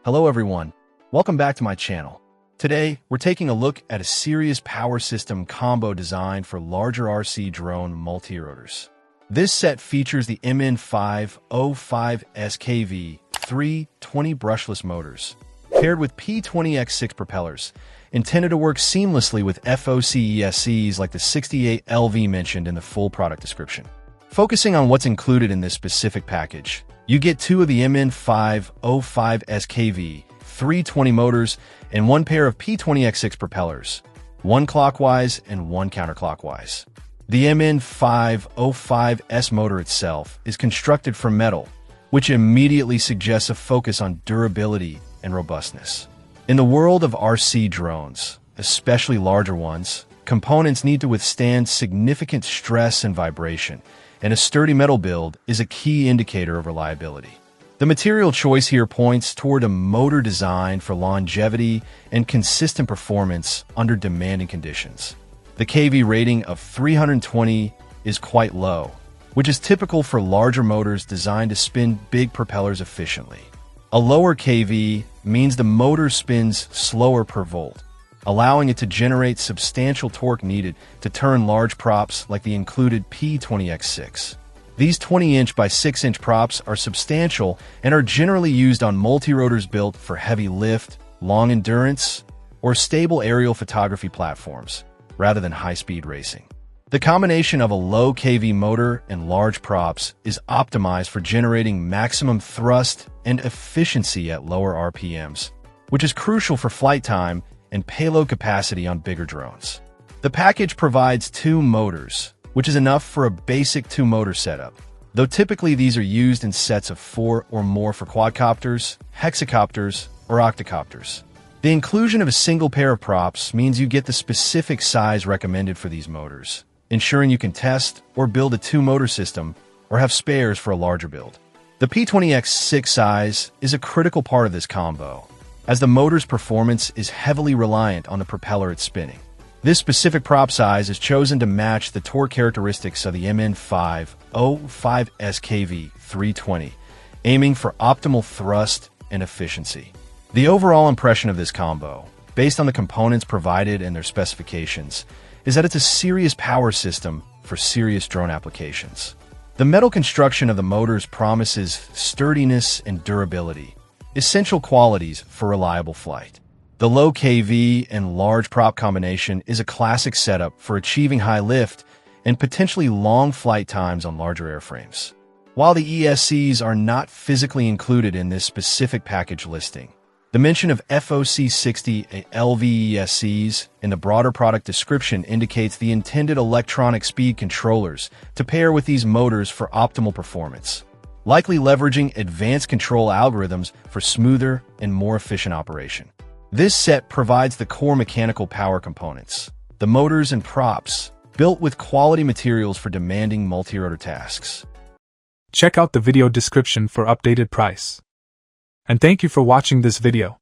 Hello everyone, welcome back to my channel. Today, we're taking a look at a serious power system combo designed for larger RC drone multi-rotors. This set features the MN505S KV320 brushless motors, paired with P20X6 propellers, intended to work seamlessly with FOCESCs like the 68LV mentioned in the full product description. Focusing on what's included in this specific package, you get two of the MN505S KV320 motors and one pair of P20X6 propellers, one clockwise and one counterclockwise. The MN505S motor itself is constructed from metal, which immediately suggests a focus on durability and robustness. In the world of RC drones, especially larger ones, components need to withstand significant stress and vibration, and a sturdy metal build is a key indicator of reliability. The material choice here points toward a motor designed for longevity and consistent performance under demanding conditions. The KV rating of 320 is quite low, which is typical for larger motors designed to spin big propellers efficiently. A lower KV means the motor spins slower per volt, allowing it to generate substantial torque needed to turn large props like the included P20X6. These 20-inch by 6-inch props are substantial and are generally used on multi-rotors built for heavy lift, long endurance, or stable aerial photography platforms, rather than high-speed racing. The combination of a low KV motor and large props is optimized for generating maximum thrust and efficiency at lower RPMs, which is crucial for flight time and payload capacity on bigger drones. The package provides two motors, which is enough for a basic two-motor setup, though typically these are used in sets of 4 or more for quadcopters, hexacopters, or octocopters. The inclusion of a single pair of props means you get the specific size recommended for these motors, ensuring you can test or build a two-motor system or have spares for a larger build. The P20X6 size is a critical part of this combo, as the motor's performance is heavily reliant on the propeller it's spinning. This specific prop size is chosen to match the torque characteristics of the MN505S KV320, aiming for optimal thrust and efficiency. The overall impression of this combo, based on the components provided and their specifications, is that it's a serious power system for serious drone applications. The metal construction of the motors promises sturdiness and durability, essential qualities for reliable flight. The low KV and large prop combination is a classic setup for achieving high lift and potentially long flight times on larger airframes. While the ESCs are not physically included in this specific package listing, the mention of FOC60 LVESCs in the broader product description indicates the intended electronic speed controllers to pair with these motors for optimal performance, likely leveraging advanced control algorithms for smoother and more efficient operation. This set provides the core mechanical power components, the motors and props, built with quality materials for demanding multi-rotor tasks. Check out the video description for updated price. And thank you for watching this video.